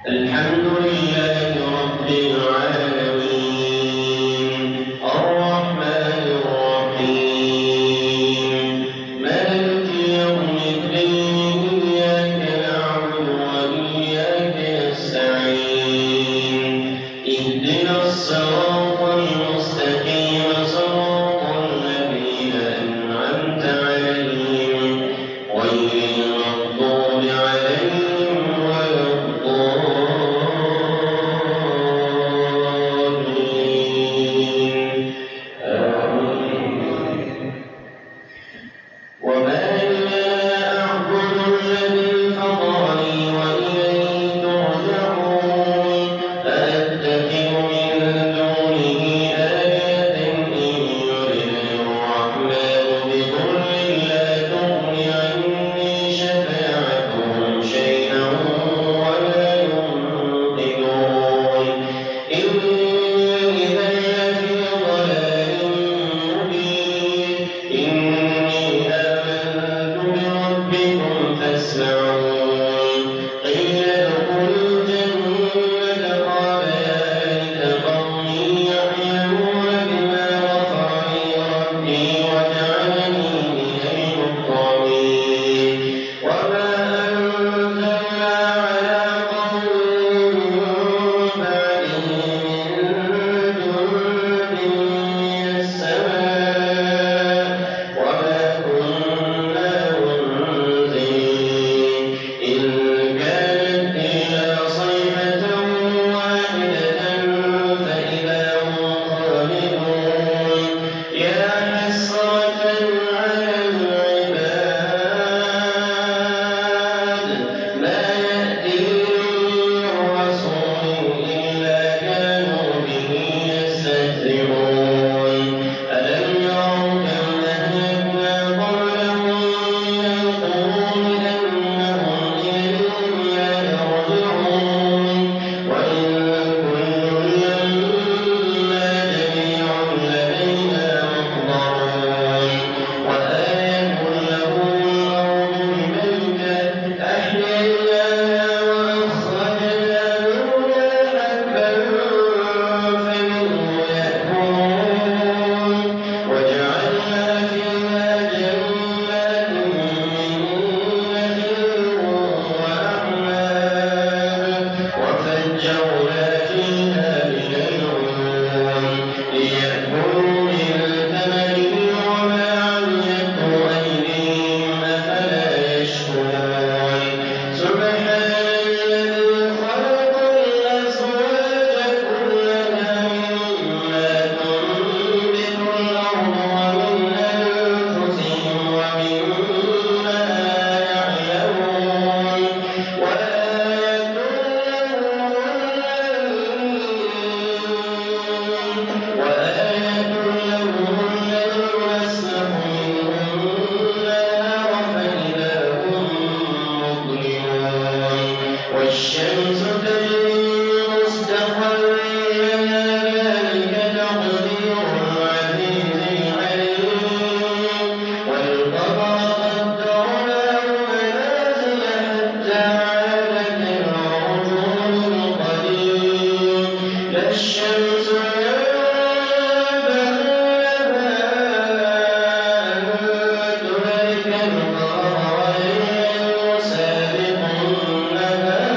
الحمد لله رب العالمين الرحمن الرحيم مالك يوم الدين إياك نعبد وإياك نستعين اهدنا الصراط المستقيم صراط الذين أنعمت عليهم غير المغضوب عليهم ولا الضالين آمين. وما لنا أعبد الذي فطرني وإليه ترجعون أأتخذ من دونه آلهة إن يردني الرحمن بضر لا تغن عني شفاعتهم شيئا ولا ينقذون إني إذا لفي ضلال مبين إني آمنت بربكم فاسمعون قيل ادخلوا الجنة قال يا ليت قومي يعلمون بما غفر لي ربي وجعلني من المكرمين وما أنزلنا على قوم بعده من جند من السماء وما كنا منزلين إن كانت إلا صيحة واحدة فإذا هم خالدون يا حسرة على العباد ما يأتيهم من رسول إلا كانوا به يستهزئون ألم يروا كم أهلكنا قبلهم من القرون أنهم إليهم لا يرجعون وإن كل لما جميع لدينا محضرون وآية لهم الأرض بميتة أحييناها وأخرجنا منها حبا فمنه يأكلون وجعلنا فيها جنات من نخيل وأعناب وفجرنا فيها من العيون ليأكلوا من ثمره وما عملته أيديهم أفلا يشكرون سبحان الذي خلق الأزواج كلها مما تنبت الأرض ومن أنفسهم ومما يعلمون وآية لهم الليل نسلخ منه النهار فإذا هم مظلمون والشمس تجري لمستقر لها ذلك تقدير العزيز العليم والقمر قدرناه منازل حتى عاد كالعرجون القديم لا الشمس ينبغي لها أن تدرك القمر والليل سابق النهار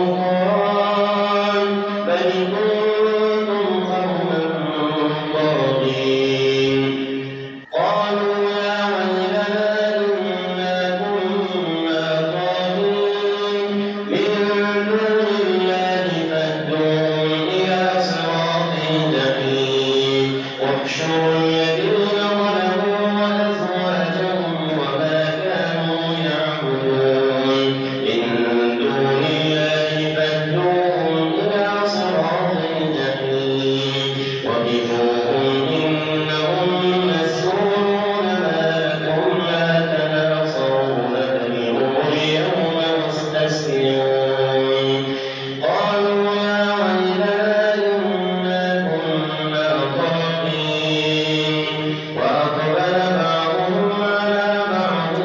سلطان بل كنتم قوما طاغين قالوا يا ويلنا إنا كنا طاغين من دون الله فاهدوهم إلى صراط الجحيم واحشروا الذين ظلموا وأزواجهم وما كانوا يعبدون من دون الله فاهدوهم إلى صراط الجحيم وقفوهم إنهم مسؤولون ما لكم لا تناصرون تدعوا اليوم مستسلمون قالوا يا ويلنا إنا كنا طاغين وأقبل بعضهم على بعض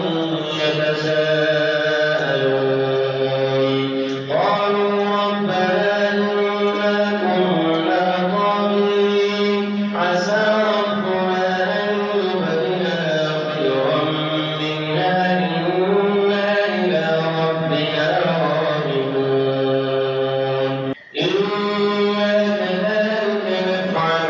يتساءلون قالوا ربنا إنا كنا طاغين عسى ربنا أن يبدلنا خيرا منا إنا إلى ربنا راغبون إنا كذلك نفعل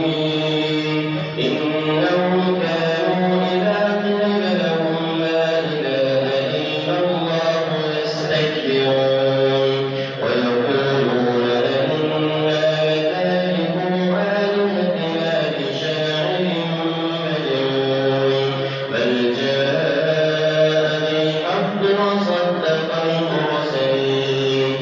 بالمجرمين إنهم كانوا إذا قيل لهم لا إله إلا الله يستكبرون ويقولون أئنا لتاركو آلهتنا لشاعر مجنون بل جاء بالحق وصدق المرسلين